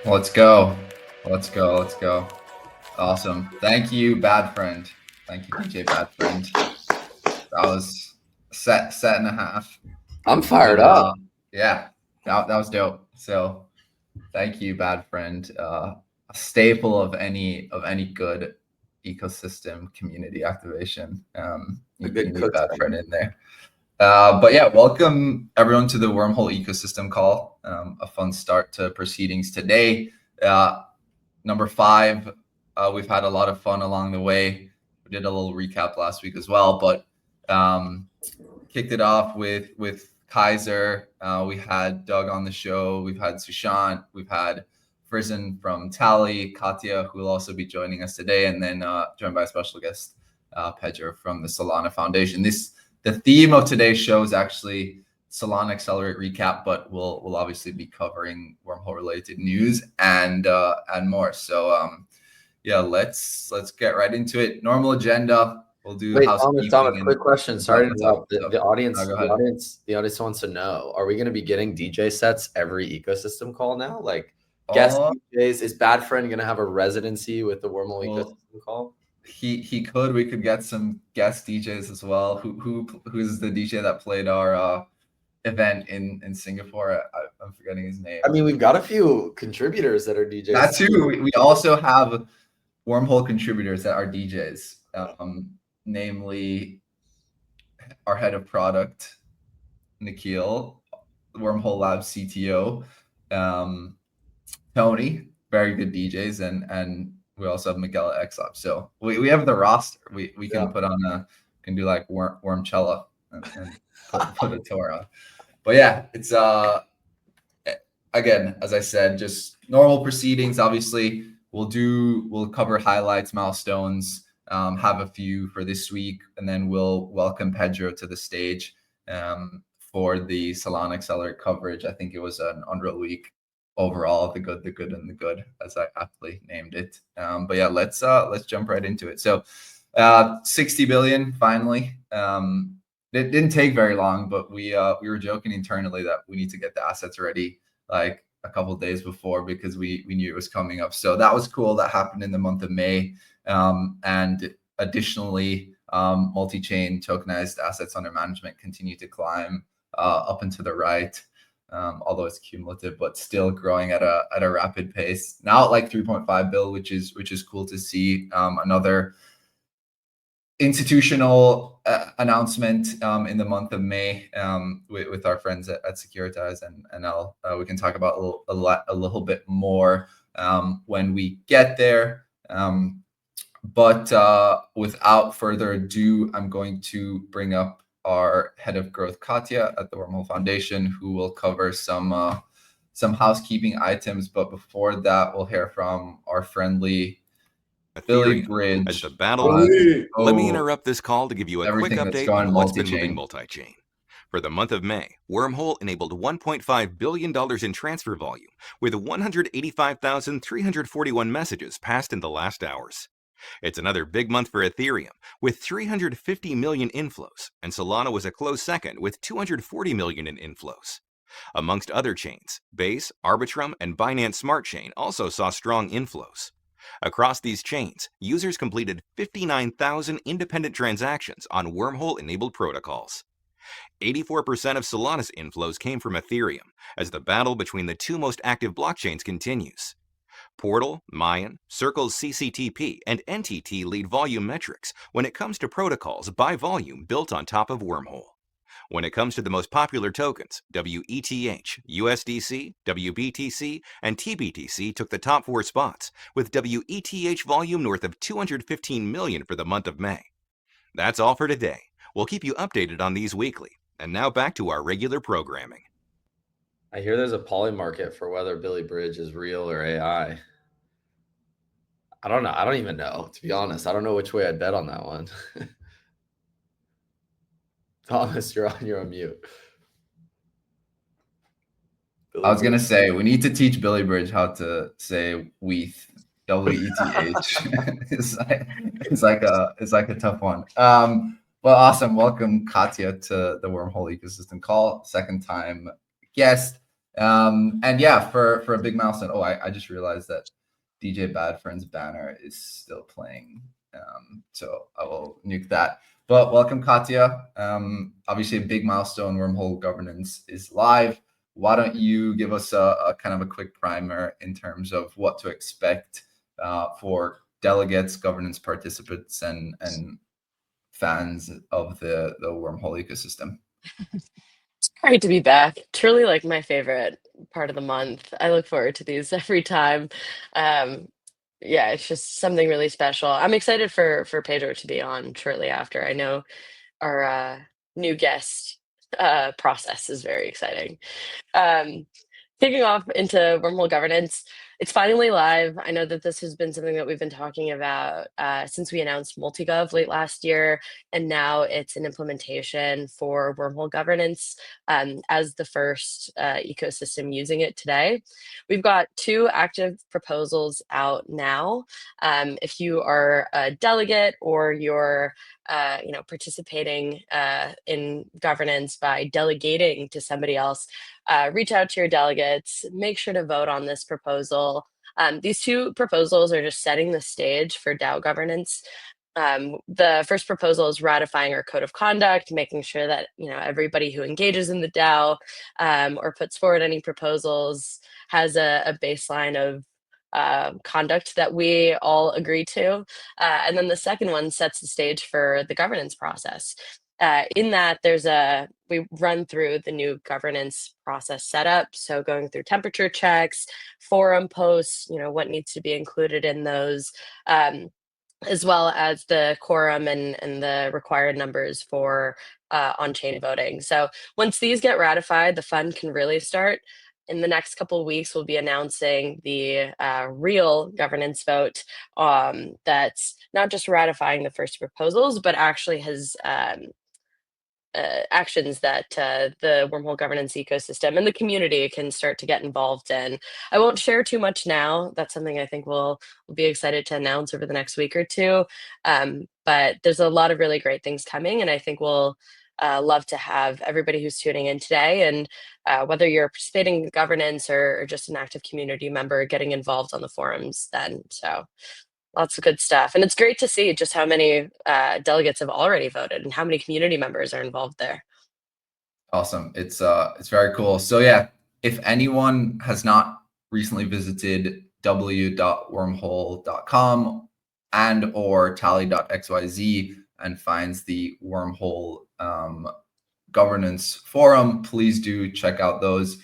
Let's go. Let's go. Let's go. Awesome. Thank you, Bad Friend. Thank you, DJ Bad Friend. That was set and a half. I'm fired up. Yeah, that was dope. So thank you, Bad Friend. A staple of any good ecosystem community activation. You need Bad Friend in there. But yeah, welcome everyone to the Wormhole Ecosystem call. A fun start to proceedings today. Number 5, we've had a lot of fun along the way. We did a little recap last week as well, but kicked it off with Kaiser. We had Doug on the show. We've had Sushant. We've had Frizen from Tally, Katya, who will also be joining us today, and then joined by a special guest, Pedro from the Solana Foundation. The theme of today's show is actually Solana Accelerate recap, but we'll obviously be covering wormhole related news and more. So yeah, let's get right into it. Normal agenda. We'll do housekeeping. Thomas, quick question. Sorry to interrupt. The audience wants to know: are we going to be getting DJ sets every ecosystem call now? Like guest DJs? Is Bad Friend going to have a residency with the Wormhole Ecosystem call? He could. We could get some guest DJs as well. Who's the DJ that played our event in Singapore? I'm forgetting his name. I mean, we've got a few contributors that are DJs. That too. We also have Wormhole contributors that are DJs. Namely our head of product, Nikhil, Wormhole Labs CTO, Tony, very good DJs, and we also have Miguel at X Lab. So we have the roster. We can put on can do like Wormcella and put a tour on. But yeah, it's again, as I said, just normal proceedings. Obviously, we'll cover highlights, milestones, have a few for this week, and then we'll welcome Pedro to the stage for the Solana Accelerate coverage. I think it was an unreal week overall, the good, and the good, as I aptly named it. But yeah, let's jump right into it. So 60 billion finally. It didn't take very long, but we were joking internally that we need to get the assets ready like a couple of days before because we knew it was coming up. So that was cool. That happened in the month of May. And additionally, multi-chain tokenized assets under management continue to climb up and to the right, although it's cumulative, but still growing at a rapid pace. Now at like 3.5 bill, which is cool to see. Another institutional announcement in the month of May with our friends at Securitize and NL. We can talk about a little bit more when we get there. But without further ado, I'm going to bring up our head of growth, Katya, at the Wormhole Foundation, who will cover some housekeeping items. But before that, we'll hear from our friendly Billy Bridge. As the battle let me interrupt this call to give you a quick update on what's been moving multi-chain. For the month of May, Wormhole enabled $1.5 billion in transfer volume, with 185,341 messages passed in the last hours. It's another big month for Ethereum, with 350 million inflows, and Solana was a close second with 240 million in inflows. Amongst other chains, Base, Arbitrum, and Binance Smart Chain also saw strong inflows. Across these chains, users completed 59,000 independent transactions on Wormhole-enabled protocols. 84% of Solana's inflows came from Ethereum, as the battle between the two most active blockchains continues. Portal, Mayan, Circle's CCTP, and NTT lead volume metrics when it comes to protocols by volume built on top of Wormhole. When it comes to the most popular tokens, WETH, USDC, WBTC, and TBTC took the top 4 spots, with WETH volume north of 215 million for the month of May. That's all for today. We'll keep you updated on these weekly. And now back to our regular programming. I hear there's a poly market for whether Billy Bridge is real or AI. I don't know. I don't even know, to be honest. I don't know which way I'd bet on that one. Thomas, you're on mute. I was gonna say we need to teach Billy Bridge how to say WETH, WETH. it's like a tough one. Well, awesome. Welcome, Katya, to the Wormhole Ecosystem call. Second time guest. And yeah, for a big milestone. Oh, I just realized that DJ Bad Friend's banner is still playing. So I will nuke that. But welcome, Katya. Obviously, a big milestone. Wormhole Governance is live. Why don't you give us a kind of a quick primer in terms of what to expect for delegates, governance participants, and fans of the Wormhole ecosystem? It's great to be back. Truly like my favorite part of the month. I look forward to these every time. Um, yeah, it's just something really special. I'm excited for Pedro to be on shortly after. I know our new guest process is very exciting. Um, Kicking off into Wormhole Governance, it's finally live. I know that this has been something that we've been talking about since we announced MultiGov late last year, and now it's an implementation for Wormhole Governance as the first ecosystem using it today. We've got 2 active proposals out now. If you are a delegate or you're participating in governance by delegating to somebody else, reach out to your delegates, make sure to vote on this proposal. These 2 proposals are just setting the stage for DAO governance. The first proposal is ratifying our code of conduct, making sure that everybody who engages in the DAO or puts forward any proposals has a baseline of conduct that we all agree to. And then the second one sets the stage for the governance process. In that, we run through the new governance process setup. So going through temperature checks, forum posts, what needs to be included in those, as well as the quorum and the required numbers for on-chain voting. So once these get ratified, the fund can really start. In the next couple of weeks, we'll be announcing the real governance vote that's not just ratifying the first proposals, but actually has actions that the Wormhole Governance ecosystem and the community can start to get involved in. I won't share too much now. That's something I think we'll be excited to announce over the next week or two. But there's a lot of really great things coming, and I think we'll love to have everybody who's tuning in today, and whether you're participating in governance or just an active community member, getting involved on the forums then. So lots of good stuff. And it's great to see just how many delegates have already voted and how many community members are involved there. Awesome. It's very cool. So yeah, if anyone has not recently visited w.wormhole.com and or tally.xyz and finds the Wormhole governance forum, please do check out those.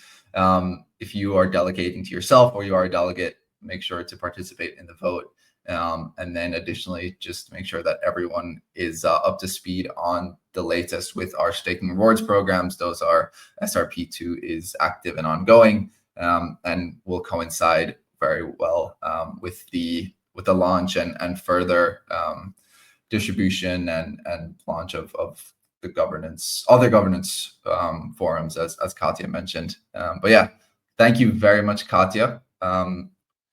If you are delegating to yourself or you are a delegate, make sure to participate in the vote. And then additionally, just make sure that everyone is up to speed on the latest with our staking rewards programs. Those are SRP2 is active and ongoing, and will coincide very well with the launch and further distribution and launch of the other governance forums, as Katya mentioned. But yeah, thank you very much, Katya.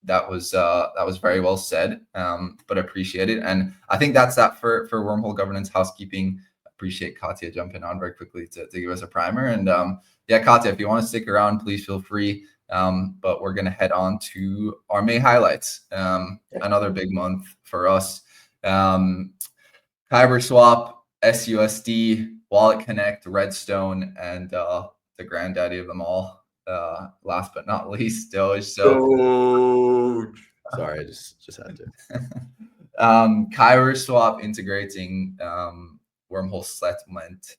That was very well said, but appreciate it. And I think that's that for Wormhole Governance housekeeping. Appreciate Katya jumping on very quickly to give us a primer. And yeah, Katya, if you want to stick around, please feel free. But we're going to head on to our May highlights. Another big month for us. KyberSwap, SUSD, Wallet Connect, Redstone, and the granddaddy of them all, last but not least, Doge. Sorry, I just had to. KyberSwap integrating Wormhole settlement,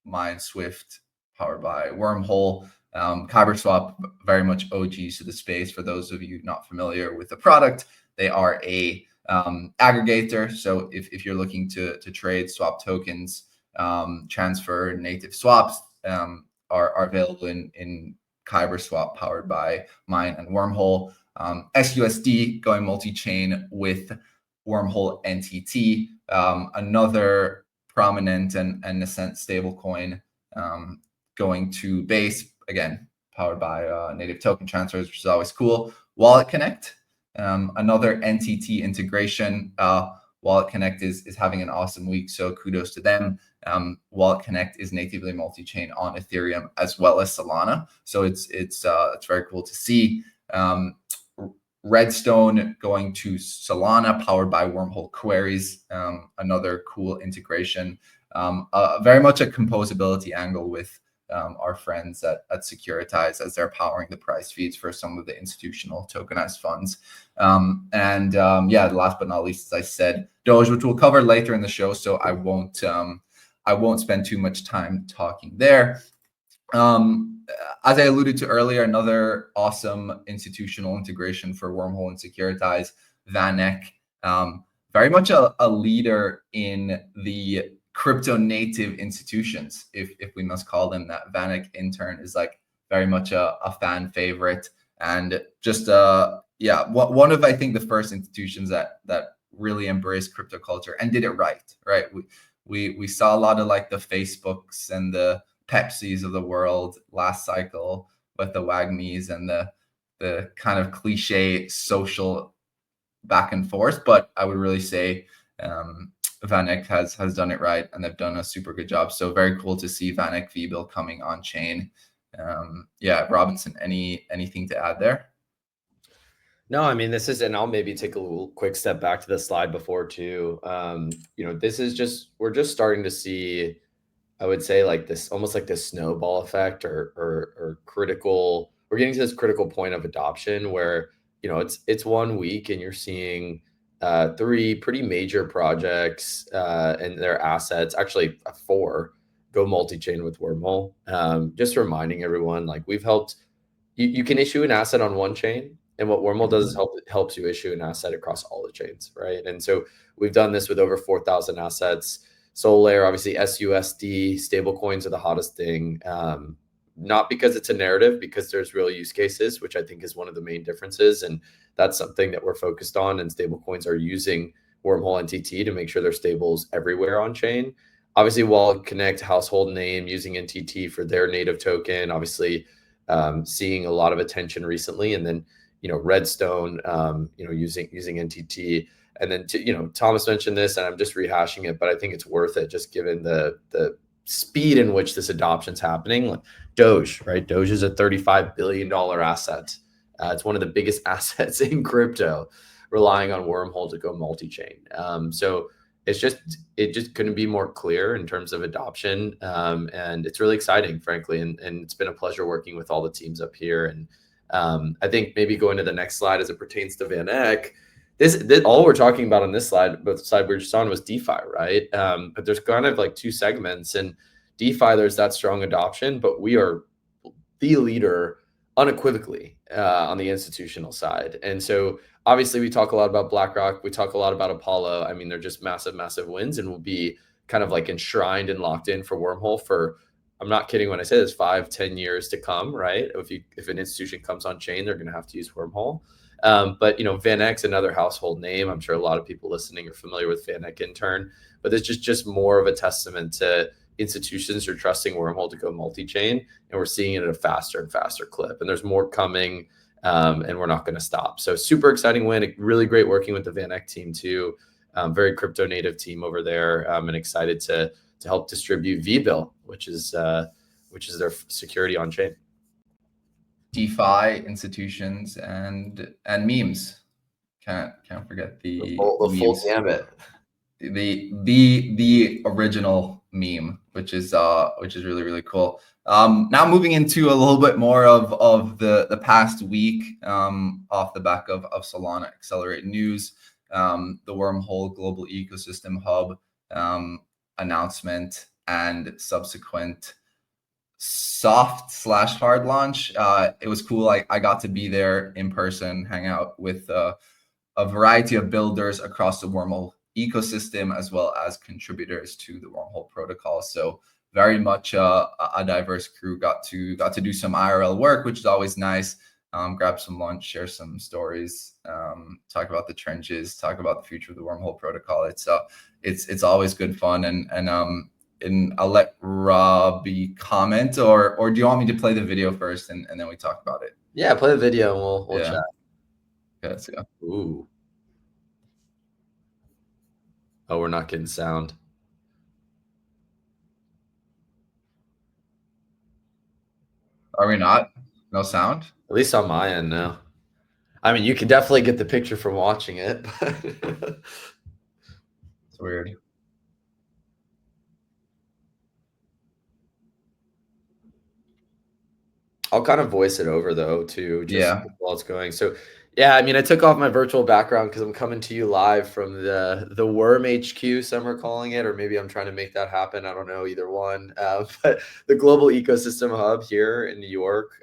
mine Swift powered by Wormhole. KyberSwap very much OGs to the space. For those of you not familiar with the product, they are a aggregator. So if you're looking to trade swap tokens, transfer native swaps are available in KyberSwap powered by Mine and Wormhole. SUSD going multi-chain with Wormhole NTT, another prominent and nascent stablecoin going to Base, again powered by native token transfers, which is always cool. Wallet Connect, another NTT integration. Wallet Wallet Connect is having an awesome week, so kudos to them. Wallet Connect is natively multi-chain on Ethereum as well as Solana, so it's very cool to see. Redstone going to Solana, powered by Wormhole Queries, another cool integration. Very much a composability angle with our friends at Securitize, as they're powering the price feeds for some of the institutional tokenized funds. Yeah, last but not least, as I said, Doge, which we'll cover later in the show, so I won't spend too much time talking there. As I alluded to earlier, another awesome institutional integration for Wormhole and Securitize, VanEck, very much a leader in the crypto native institutions, if we must call them that. VanEck intern is like very much a fan favorite, and just one of, I think, the first institutions that really embraced crypto culture and did it right. We saw a lot of like the Facebooks and the Pepsis of the world last cycle with the WAGMIs and the kind of cliche social back and forth, but I would really say VanEck has done it right, and they've done a super good job. So very cool to see VanEck VBILL coming on chain. Robinson, anything to add there? No, I mean, this is, and I'll maybe take a little quick step back to the slide before too. This is we're just starting to see, I would say, like this, almost like this snowball effect or critical, we're getting to this critical point of adoption where, it's 1 week and you're seeing 3 pretty major projects and their assets, actually 4, go multi-chain with Wormhole. Just reminding everyone, like, we've helped, you can issue an asset on one chain, and what Wormhole does is helps you issue an asset across all the chains, right? And so we've done this with over 4,000 assets. Solana, obviously SUSD, stablecoins are the hottest thing. Not because it's a narrative, because there's real use cases, which I think is one of the main differences. And that's something that we're focused on. And stablecoins are using Wormhole NTT to make sure there's stables everywhere on chain. Obviously, Wallet Connect, household name, using NTT for their native token, obviously seeing a lot of attention recently. And then, Redstone, using NTT. And then, Thomas mentioned this, and I'm just rehashing it, but I think it's worth it just given the speed in which this adoption's happening. Like Doge, right? Doge is a $35 billion asset. It's one of the biggest assets in crypto, relying on Wormhole to go multi-chain. So it just couldn't be more clear in terms of adoption. And it's really exciting, frankly. And it's been a pleasure working with all the teams up here. And I think maybe going to the next slide as it pertains to VanEck, this all we're talking about on this slide, but the slide we were just on, was DeFi, right? But there's kind of like 2 segments. And DeFi, there's that strong adoption, but we are the leader unequivocally on the institutional side. And so obviously we talk a lot about BlackRock, we talk a lot about Apollo. I mean, they're just massive, massive wins, and will be kind of like enshrined and locked in for Wormhole for, I'm not kidding when I say this, 5-10 years to come, right? If an institution comes on chain, they're going to have to use Wormhole. But VanEck's another household name. I'm sure a lot of people listening are familiar with VanEck intern, but it's just more of a testament to institutions who are trusting Wormhole to go multi-chain, and we're seeing it at a faster and faster clip. And there's more coming, and we're not going to stop. So super exciting win. Really great working with the VanEck team too. Very crypto native team over there, and excited to help distribute VBILL, which is their security on chain. DeFi institutions and memes. Can't forget the full gamut. The original meme, which is really, really cool. Now moving into a little bit more of the past week, off the back of Solana Accelerate news, the Wormhole Global Ecosystem Hub announcement and subsequent soft/hard launch. It was cool. I got to be there in person, hang out with a variety of builders across the Wormhole ecosystem, as well as contributors to the Wormhole protocol. So very much a diverse crew. Got to do some IRL work, which is always nice. Grab some lunch, share some stories, talk about the trenches, talk about the future of the Wormhole protocol. It's always good fun, and I'll let Robbie comment, or do you want me to play the video first and then we talk about it? Yeah, play the video and we'll chat. Okay, let's go. Ooh. Oh, we're not getting sound. Are we not? No sound? At least on my end, no. I mean, you can definitely get the picture from watching it, but it's weird. I'll kind of voice it over though too, just while it's going. So yeah, I mean, I took off my virtual background because I'm coming to you live from the Worm HQ, some are calling it, or maybe I'm trying to make that happen. I don't know, either one. But the Global Ecosystem Hub here in New York,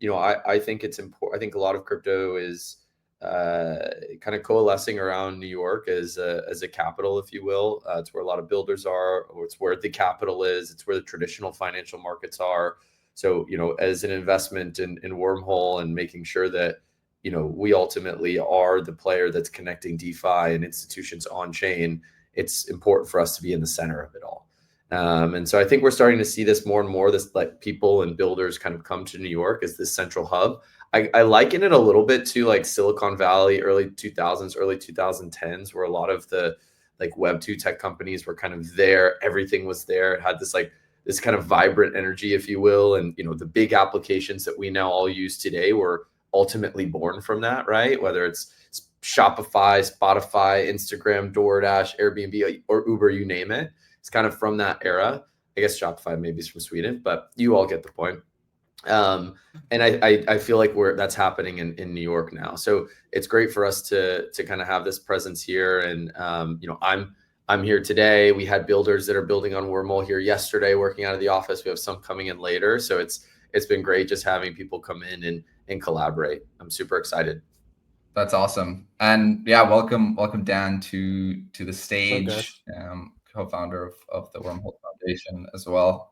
you know, I think it's important. I think a lot of crypto is kind of coalescing around New York as a capital, if you will. It's where a lot of builders are, or it's where the capital is. It's where the traditional financial markets are. So, you know, as an investment in Wormhole and making sure that, you know, we ultimately are the player that's connecting DeFi and institutions on chain, it's important for us to be in the center of it all. And so I think we're starting to see this more and more, this like people and builders kind of come to New York as this central hub. I liken it a little bit to like Silicon Valley, early 2000s, early 2010s, where a lot of the like Web2 tech companies were kind of there. Everything was there. It had this like this kind of vibrant energy, if you will. And, you know, the big applications that we now all use today were ultimately born from that, right? Whether it's Shopify, Spotify, Instagram, DoorDash, Airbnb, or Uber, you name it. It's kind of from that era. I guess Shopify maybe is from Sweden, but you all get the point. And I feel like that's happening in New York now. So it's great for us to kind of have this presence here. And, you know, I'm here today. We had builders that are building on Wormhole here yesterday, working out of the office. We have some coming in later. So it's been great just having people come in and collaborate. I'm super excited. That's awesome. And yeah, welcome Dan to the stage, co-founder of the Wormhole Foundation as well.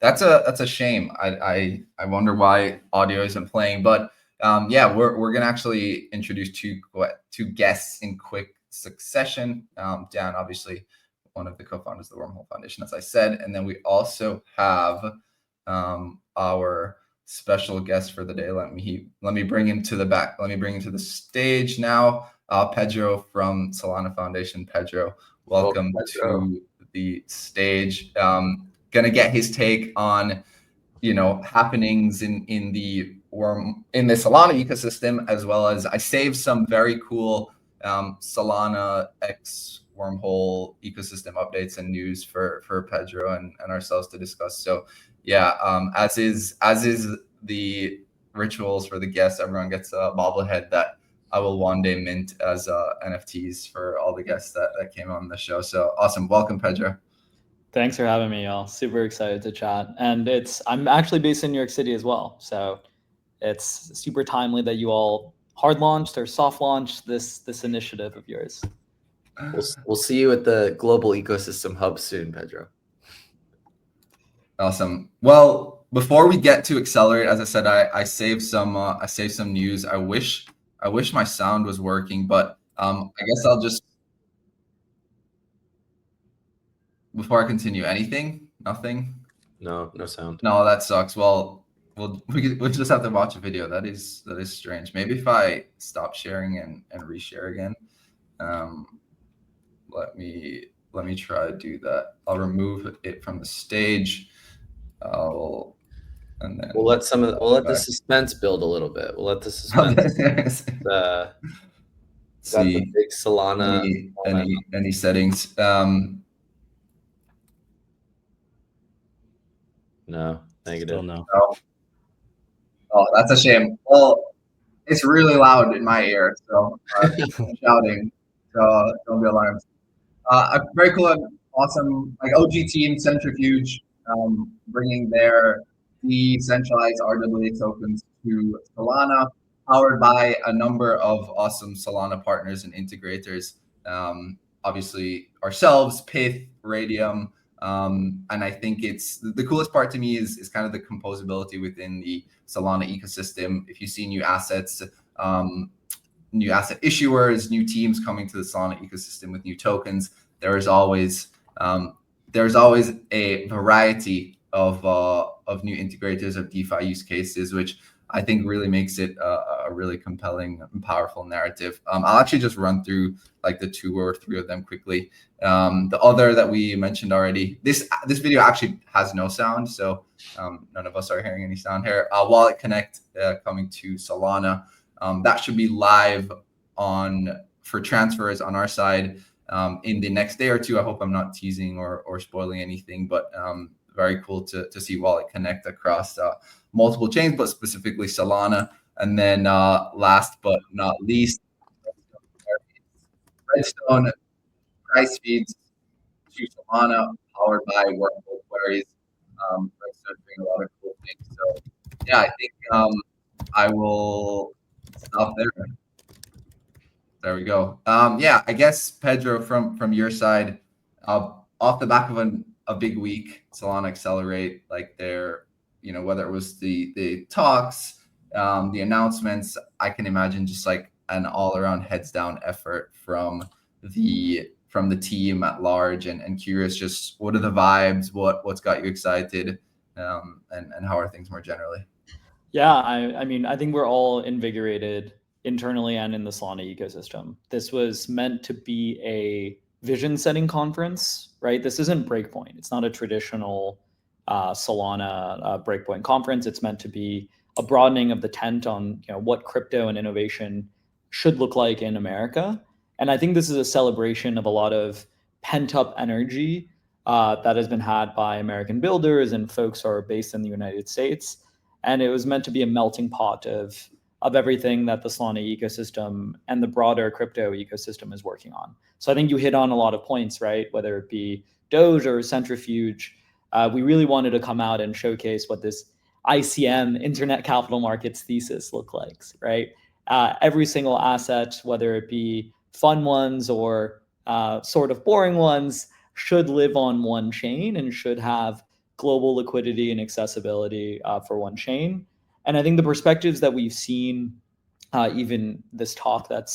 That's a shame. I wonder why audio isn't playing, but yeah, we're gonna actually introduce two guests in quick succession. Dan, obviously one of the co-founders of the Wormhole Foundation, as I said, and then we also have our special guest for the day. Let me bring him to the back. Let me bring him to the stage now. Pedro from Solana Foundation. Pedro, welcome to the stage. Gonna get his take on, you know, happenings in the Solana ecosystem, as well as I saved some very cool Solana X Wormhole ecosystem updates and news for Pedro and ourselves to discuss. So yeah, as is the rituals for the guests, everyone gets a bobblehead that I will one day mint as NFTs for all the guests that came on the show. So awesome. Welcome, Pedro. Thanks for having me, y'all. Super excited to chat. And I'm actually based in New York City as well. So it's super timely that you all hard launched or soft launched this initiative of yours. We'll see you at the Global Ecosystem Hub soon, Pedro. Awesome. Well, before we get to Accelerate, as I said, I saved some news. I wish my sound was working, but I guess I'll just, before I continue, nothing? No sound. No, that sucks. Well, we'll just have to watch a video. That is strange. Maybe if I stop sharing and reshare again. Let me try to do that. I'll remove it from the stage. And then we'll let the suspense build a little bit. We'll let the suspense see the big Solana any settings. No, negative. Still no. Oh, that's a shame. Well, it's really loud in my ear, so I'm shouting. So don't be alarmed. A very cool and awesome, like OG team, Centrifuge, bringing their decentralized RWA tokens to Solana, powered by a number of awesome Solana partners and integrators. Obviously, ourselves, Pith, Radium, and I think it's the coolest part to me is kind of the composability within the Solana ecosystem. If you see new assets, new asset issuers, new teams coming to the Solana ecosystem with new tokens, there's always a variety of new integrators of DeFi use cases, which I think really makes it a really compelling and powerful narrative. I'll actually just run through like the 2 or 3 of them quickly. The other that we mentioned already, this video actually has no sound, so none of us are hearing any sound here. Wallet Connect coming to Solana. That should be live for transfers on our side in the next day or 2. I hope I'm not teasing or spoiling anything, but very cool to see Wallet Connect across multiple chains, but specifically Solana. And then last but not least, Redstone price feeds to Solana, powered by Wormhole queries. Redstone doing a lot of cool things. So yeah, I think I will stop there. There we go. Yeah, I guess Pedro, from your side, off the back of a big week, Solana Accelerate, like their, whether it was the talks, the announcements, I can imagine just like an all around heads down effort from the team at large, and curious, just what are the vibes, what's got you excited, and how are things more generally? Yeah, I mean, I think we're all invigorated internally and in the Solana ecosystem. This was meant to be a vision setting conference, right? This isn't Breakpoint. It's not a traditional Solana Breakpoint conference. It's meant to be a broadening of the tent on what crypto and innovation should look like in America. And I think this is a celebration of a lot of pent up energy that has been had by American builders and folks who are based in the United States. And it was meant to be a melting pot of everything that the Solana ecosystem and the broader crypto ecosystem is working on. So I think you hit on a lot of points, right? Whether it be Doge or Centrifuge, we really wanted to come out and showcase what this ICM, Internet Capital Markets thesis, look like, right? Every single asset, whether it be fun ones or sort of boring ones, should live on one chain and should have global liquidity and accessibility for one chain. And I think the perspectives that we've seen, even this talk that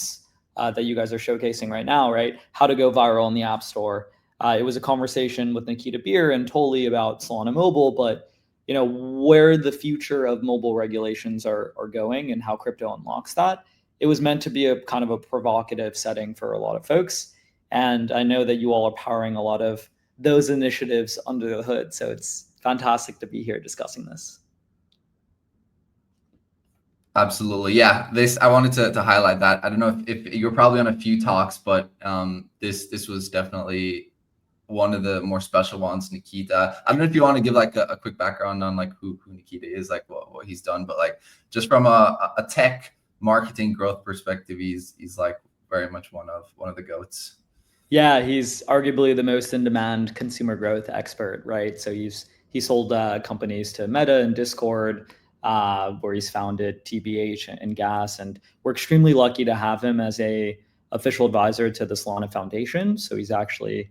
you guys are showcasing right now, right? How to go viral in the App Store. It was a conversation with Nikita Beer and Tolly about Solana Mobile, but where the future of mobile regulations are going and how crypto unlocks that. It was meant to be a kind of a provocative setting for a lot of folks. And I know that you all are powering a lot of those initiatives under the hood. So it's fantastic to be here discussing this. Absolutely. Yeah. I wanted to highlight that. I don't know if you're probably on a few talks, but this was definitely one of the more special ones. Nikita, I don't know if you want to give like a quick background on like who Nikita is, like what he's done, but like just from a tech marketing growth perspective, he's like very much one of the GOATs. Yeah, he's arguably the most in-demand consumer growth expert, right? So he sold companies to Meta and Discord, where he's founded TBH and Gas, and we're extremely lucky to have him as a official advisor to the Solana Foundation. So he's actually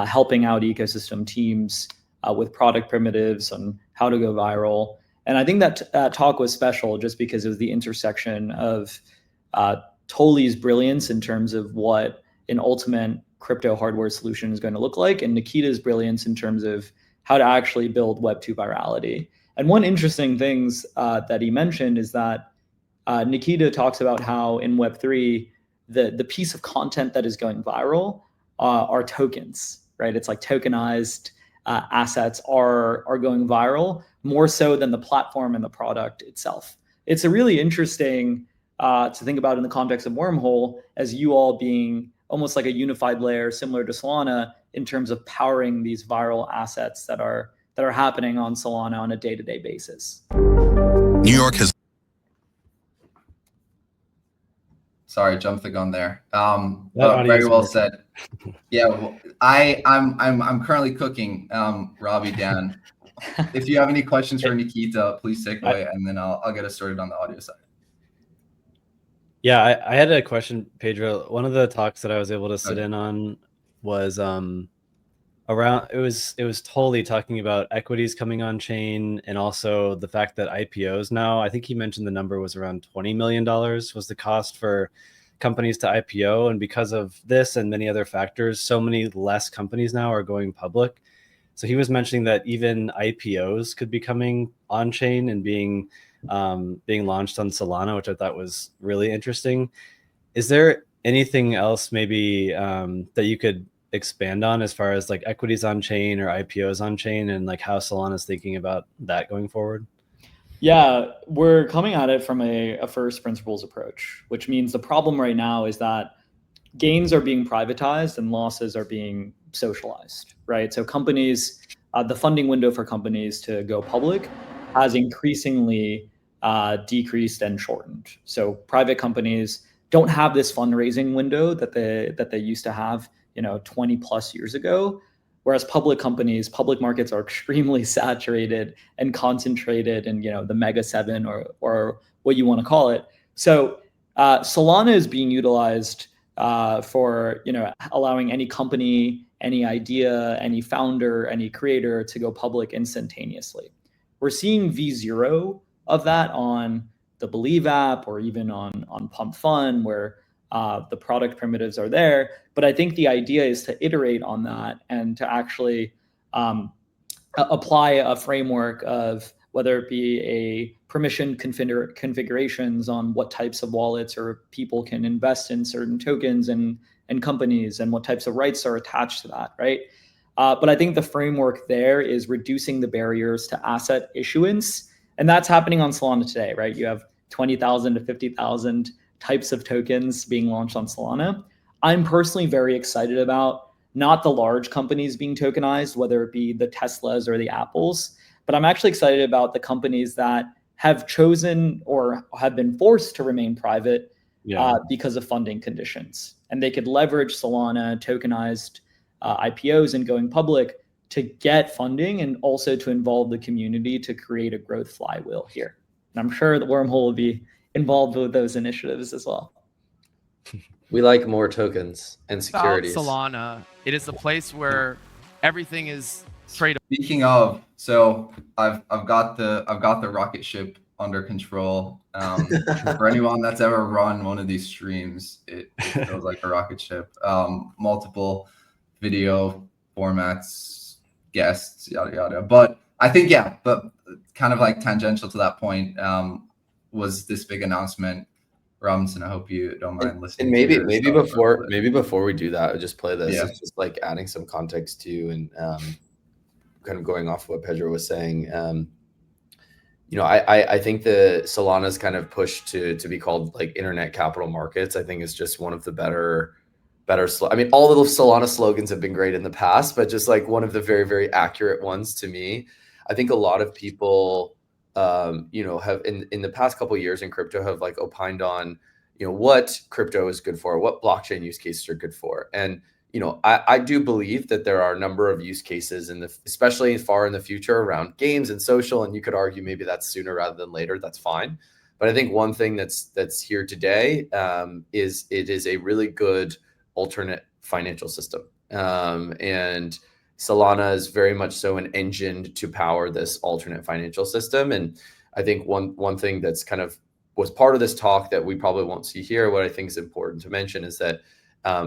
helping out ecosystem teams with product primitives on how to go viral. And I think that talk was special just because it was the intersection of Tolly's brilliance in terms of what an ultimate crypto hardware solution is going to look like, and Nikita's brilliance in terms of how to actually build Web2 virality. And one interesting things that he mentioned is that Nikita talks about how in Web3, the piece of content that is going viral are tokens, right? It's like tokenized assets are going viral more so than the platform and the product itself. It's a really interesting to think about in the context of Wormhole as you all being almost like a unified layer similar to Solana in terms of powering these viral assets that are happening on Solana on a day-to-day basis. New York has. Sorry, jumped the gun there. Very well said. Yeah, well, I'm currently cooking. Robbie, Dan, if you have any questions for Nikita, please take away, and then I'll get us started on the audio side. Yeah, I had a question, Pedro. One of the talks that I was able to sit in on was around it was totally talking about equities coming on chain, and also the fact that IPOs now, I think he mentioned the number was around $20 million was the cost for companies to IPO. And because of this and many other factors, so many less companies now are going public. So he was mentioning that even IPOs could be coming on chain and being being launched on Solana, which I thought was really interesting. Is there anything else maybe that you could expand on as far as like equities on chain or IPOs on chain, and like how Solana's thinking about that going forward? Yeah, we're coming at it from a first principles approach, which means the problem right now is that gains are being privatized and losses are being socialized, right? So companies, the funding window for companies to go public has increasingly decreased and shortened. So private companies don't have this fundraising window that they used to have, 20 plus years ago. Whereas public companies, public markets are extremely saturated and concentrated in, the mega seven or what you want to call it. So Solana is being utilized for, allowing any company, any idea, any founder, any creator to go public instantaneously. We're seeing V0 of that on the Believe app or even on Pump Fund, where the product primitives are there. But I think the idea is to iterate on that and to actually apply a framework of whether it be a permission configurations on what types of wallets or people can invest in certain tokens and companies and what types of rights are attached to that, right? But I think the framework there is reducing the barriers to asset issuance. And that's happening on Solana today, right? You have 20,000 to 50,000 types of tokens being launched on Solana. I'm personally very excited about not the large companies being tokenized, whether it be the Teslas or the Apples, but I'm actually excited about the companies that have chosen or have been forced to remain private because of funding conditions. And they could leverage Solana tokenized IPOs and going public to get funding and also to involve the community to create a growth flywheel here. And I'm sure the Wormhole will be involved with those initiatives as well. We like more tokens and securities. About Solana, it is the place where everything is tradable. Speaking of, so I've got the rocket ship under control. For anyone that's ever run one of these streams, it feels like a rocket ship. Multiple video formats, guests, yada yada. But I think but kind of like tangential to that point was this big announcement. Robinson, I hope you don't mind listening. And maybe before we do that, I'll just play this. Yeah. It's just like adding some context to and kind of going off what Pedro was saying. I think the Solana's kind of push to be called like internet capital markets, I think is just one of the better. I mean, all the Solana slogans have been great in the past, but just like one of the very, very accurate ones to me. I think a lot of people, have in the past couple of years in crypto have like opined on, what crypto is good for, what blockchain use cases are good for. And, I do believe that there are a number of use cases especially far in the future around games and social. And you could argue maybe that's sooner rather than later. That's fine. But I think one thing that's here today is it is a really good alternate financial system. And Solana is very much so an engine to power this alternate financial system. And I think one thing that's kind of was part of this talk that we probably won't see here, what I think is important to mention is that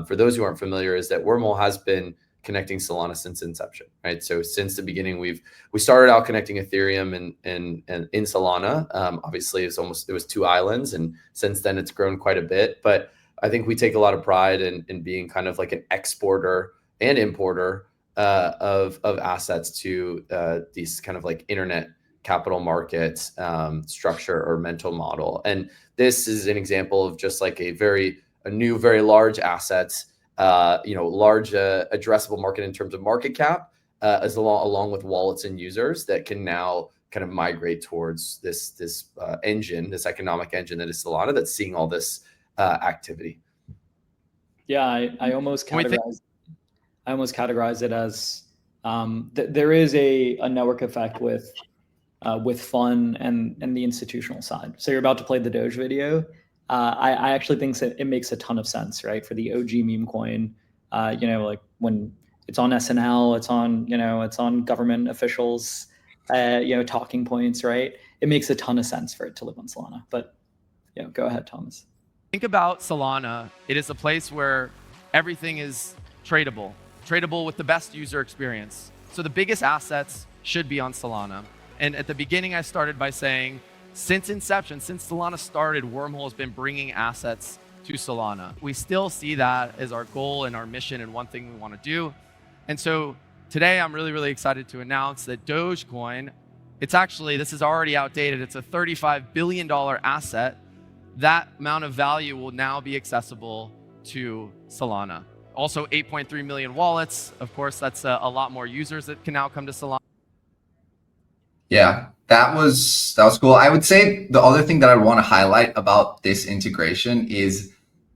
for those who aren't familiar, is that Wormhole has been connecting Solana since inception, right? So since the beginning, we started out connecting Ethereum and in Solana. Obviously, it was 2 islands, and since then it's grown quite a bit. But I think we take a lot of pride in being kind of like an exporter and importer of assets to these kind of like internet capital markets structure or mental model. And this is an example of just like a new, very large assets, large addressable market in terms of market cap, as along with wallets and users that can now kind of migrate towards this engine, this economic engine that is Solana, that's seeing all this activity. Yeah, I almost categorize it as there is a network effect with fun and the institutional side. So you're about to play the Doge video. I actually think that it makes a ton of sense, right? For the OG meme coin, like when it's on SNL, it's on government officials, talking points, right? It makes a ton of sense for it to live on Solana. But go ahead, Thomas. Think about Solana. It is a place where everything is tradable with the best user experience. So the biggest assets should be on Solana. And at the beginning, I started by saying, since inception, since Solana started, Wormhole has been bringing assets to Solana. We still see that as our goal and our mission and one thing we want to do. And so today I'm really, really excited to announce that Dogecoin, this is already outdated. It's a $35 billion asset. That amount of value will now be accessible to Solana. Also 8.3 million wallets. Of course, that's a lot more users that can now come to Solana. Yeah, that was cool. I would say the other thing that I want to highlight about this integration is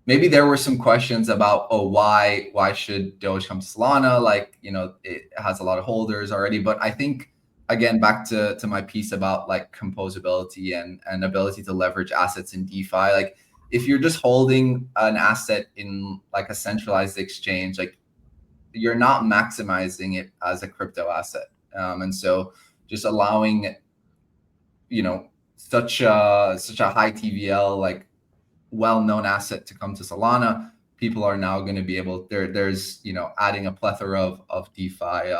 maybe there were some questions about, oh, why should Doge come to Solana? Like, it has a lot of holders already. But I think, again, back to my piece about like composability and ability to leverage assets in DeFi, like if you're just holding an asset in like a centralized exchange, like you're not maximizing it as a crypto asset. And so just allowing, such a high TVL, like well-known asset to come to Solana, people are now going to be able, there's adding a plethora of DeFi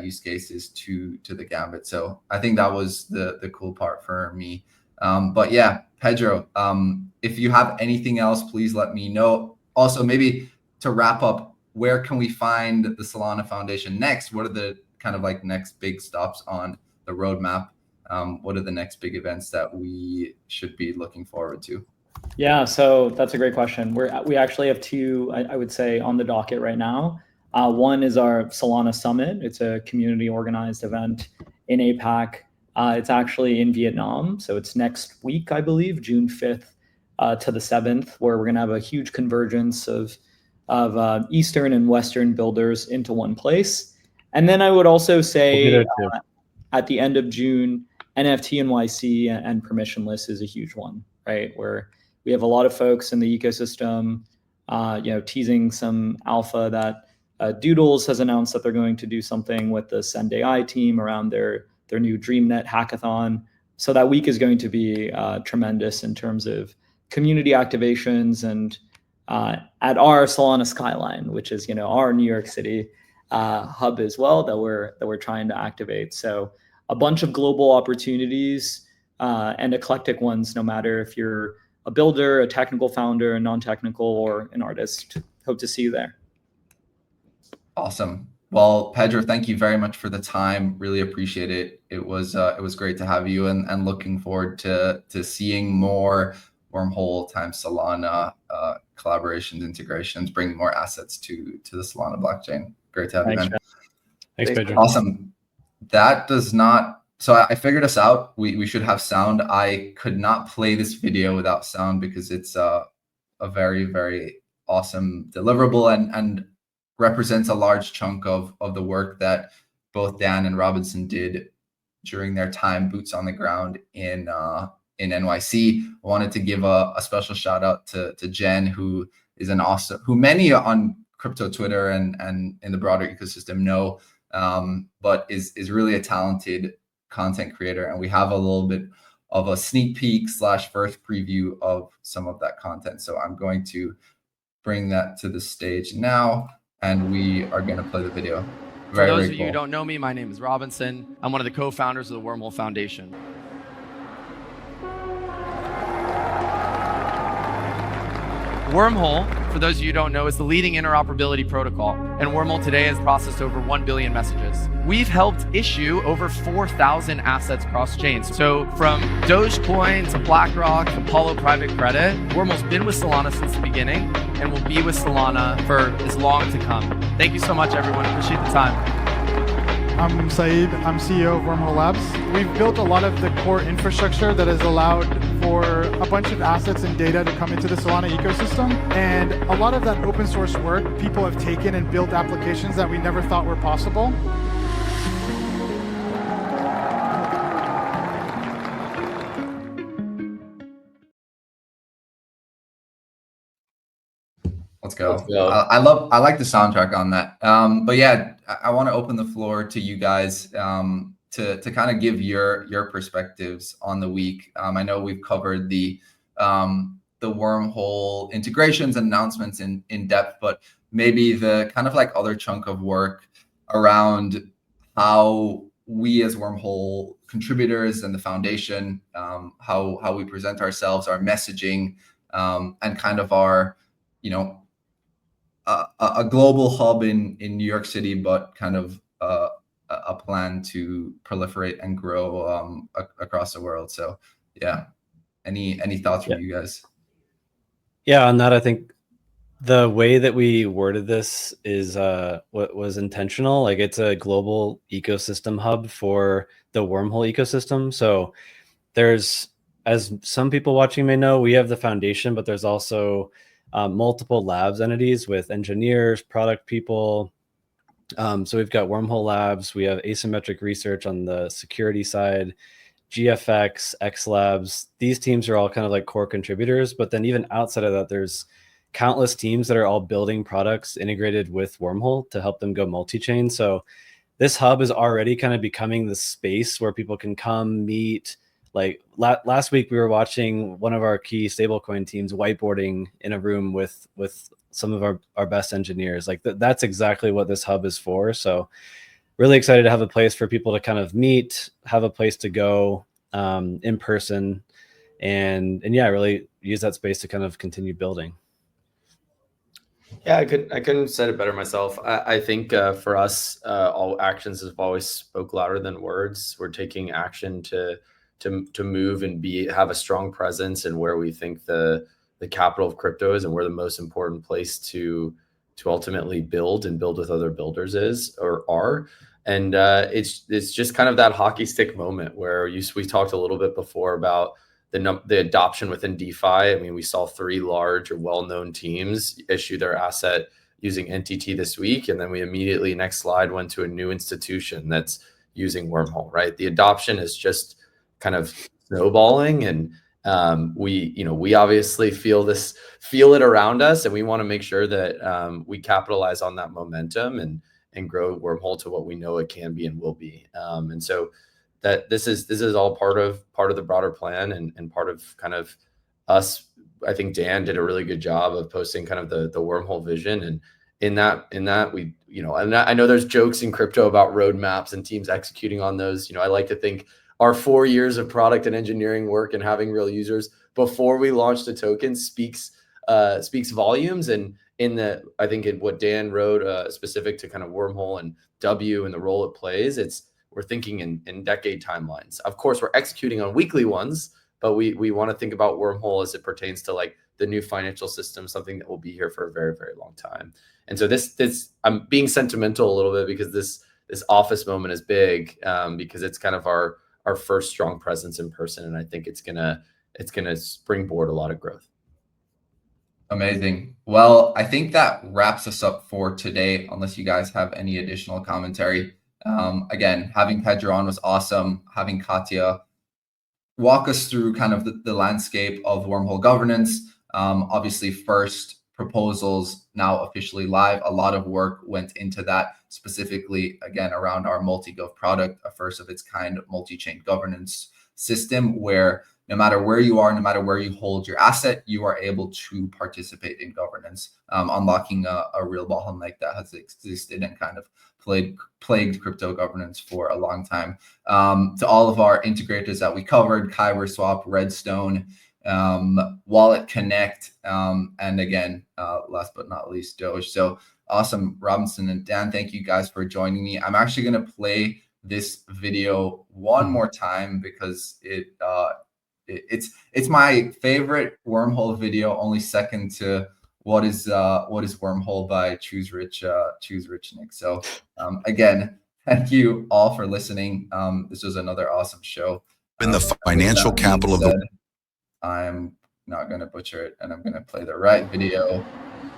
use cases to the Gambit. So I think that was the cool part for me. But yeah, Pedro, if you have anything else, please let me know. Also, maybe to wrap up, where can we find the Solana Foundation next? What are the kind of like next big stops on the roadmap? What are the next big events that we should be looking forward to? Yeah, so that's a great question. We actually have two, I would say, on the docket right now. One is our Solana Summit. It's a community organized event in APAC. It's actually in Vietnam. So it's next week, I believe, June 5th to the 7th, where we're going to have a huge convergence of Eastern and Western builders into one place. And then I would also say at the end of June, NFT NYC and permissionless is a huge one, right? Where we have a lot of folks in the ecosystem, teasing some alpha that Doodles has announced that they're going to do something with the Send AI team around their new DreamNet hackathon. So that week is going to be tremendous in terms of community activations and at our Solana Skyline, which is our New York City hub as well that we're trying to activate. So a bunch of global opportunities and eclectic ones, no matter if you're a builder, a technical founder, a non-technical, or an artist. Hope to see you there. Awesome. Well, Pedro, thank you very much for the time. Really appreciate it. It was great to have you, and looking forward to seeing more Wormhole times Solana collaborations, integrations, bring more assets to the Solana blockchain. Great to have you, man. Thanks, Pedro. Awesome. That does not. So I figured us out. We should have sound. I could not play this video without sound because it's a very, very awesome deliverable and represents a large chunk of the work that both Dan and Robinson did during their time boots on the ground in NYC. I wanted to give a special shout out to Jen, who is who many on crypto Twitter and in the broader ecosystem know, but is really a talented content creator. And we have a little bit of a sneak peek / first preview of some of that content. So I'm going to bring that to the stage now, and we are going to play the video. For those of you who don't know me, my name is Robinson. I'm one of the co-founders of the Wormhole Foundation. Wormhole, for those of you who don't know, is the leading interoperability protocol, and Wormhole today has processed over 1 billion messages. We've helped issue over 4,000 assets cross chains. So from Dogecoin to BlackRock to Apollo Private Credit, Wormhole's been with Solana since the beginning and will be with Solana for as long to come. Thank you so much, everyone. Appreciate the time. I'm Saeed. I'm CEO of Wormhole Labs. We've built a lot of the core infrastructure that has allowed for a bunch of assets and data to come into the Solana ecosystem. And a lot of that open source work, people have taken and built applications that we never thought were possible. Let's go. I like the soundtrack on that. But yeah, I want to open the floor to you guys to kind of give your perspectives on the week. I know we've covered the Wormhole integrations and announcements in depth, but maybe the kind of like other chunk of work around how we as Wormhole contributors and the foundation, how we present ourselves, our messaging, and kind of our, a global hub in New York City, but kind of a plan to proliferate and grow across the world. So yeah, any thoughts from you guys? Yeah, on that, I think the way that we worded this is what was intentional. Like, it's a global ecosystem hub for the Wormhole ecosystem. So there's, as some people watching may know, we have the foundation, but there's also multiple labs entities with engineers, product people. So we've got Wormhole Labs, we have asymmetric research on the security side, GFX, X Labs. These teams are all kind of like core contributors, but then even outside of that, there's countless teams that are all building products integrated with Wormhole to help them go multi-chain. So this hub is already kind of becoming the space where people can come meet. Like last week, we were watching one of our key stablecoin teams whiteboarding in a room with some of our best engineers. Like that's exactly what this hub is for. So really excited to have a place for people to kind of meet, have a place to go in person, and yeah, really use that space to kind of continue building. Yeah, I couldn't have said it better myself. I think for us, all actions have always spoke louder than words. We're taking action to move and have a strong presence in where we think the capital of crypto is, and where the most important place to ultimately build with other builders is or are. And it's just kind of that hockey stick moment where we talked a little bit before about the adoption within DeFi. I mean, we saw 3 large or well-known teams issue their asset using NTT this week, and then we immediately, next slide, went to a new institution that's using Wormhole. Right, the adoption is just kind of snowballing, and we obviously feel it around us, and we want to make sure that we capitalize on that momentum and grow Wormhole to what we know it can be and will be. And so that this is all part of the broader plan and part of kind of us. I think Dan did a really good job of posting kind of the Wormhole vision, and in that we, and I know there's jokes in crypto about roadmaps and teams executing on those. I like to think our 4 years of product and engineering work and having real users before we launched a token speaks volumes. And I think in what Dan wrote specific to kind of Wormhole and W and the role it plays, we're thinking in decade timelines. Of course, we're executing on weekly ones, but we want to think about Wormhole as it pertains to like the new financial system, something that will be here for a very, very long time. And so this I'm being sentimental a little bit because this office moment is big because it's kind of our first strong presence in person, and I think it's gonna springboard a lot of growth. Amazing. Well, I think that wraps us up for today, unless you guys have any additional commentary. Again, having Pedro on was awesome. Having Katya walk us through kind of the landscape of Wormhole Governance. Obviously, first proposals now officially live. A lot of work went into that, specifically, again, around our multi-gov product, a first of its kind multi-chain governance system where no matter where you are, no matter where you hold your asset, you are able to participate in governance, unlocking a real bottleneck that has existed and kind of plagued crypto governance for a long time. To all of our integrators that we covered, Kyber Swap, Redstone, Wallet Connect, and again, last but not least, Doge. So awesome, Robinson and Dan, thank you guys for joining me. I'm actually going to play this video one more time because it's my favorite Wormhole video, only second to what is Wormhole by Choose Rich Nick. So again, thank you all for listening. This was another awesome show. In the financial capital of the I'm not going to butcher it, and I'm going to play the right video,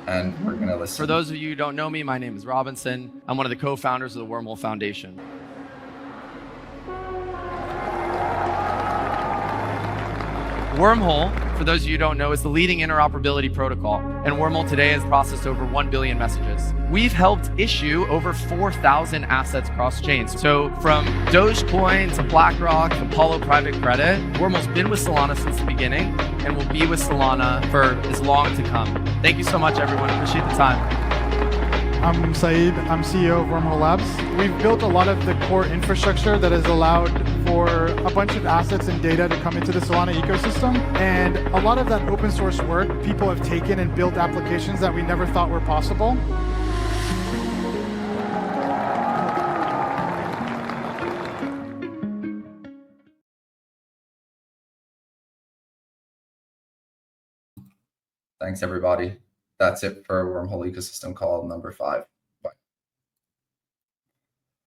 and we're going to listen. For those of you who don't know me, my name is Robinson. I'm one of the co-founders of the Wormhole Foundation. Wormhole, for those of you who don't know, is the leading interoperability protocol, and Wormhole today has processed over 1 billion messages. We've helped issue over 4,000 assets cross chains. So from Dogecoin to BlackRock to Apollo Private Credit, Wormhole's been with Solana since the beginning and will be with Solana for as long to come. Thank you so much, everyone. Appreciate the time. I'm Saeed. I'm CEO of Wormhole Labs. We've built a lot of the core infrastructure that has allowed for a bunch of assets and data to come into the Solana ecosystem. And a lot of that open source work, people have taken and built applications that we never thought were possible. Thanks, everybody. That's it for Wormhole Ecosystem call number 5.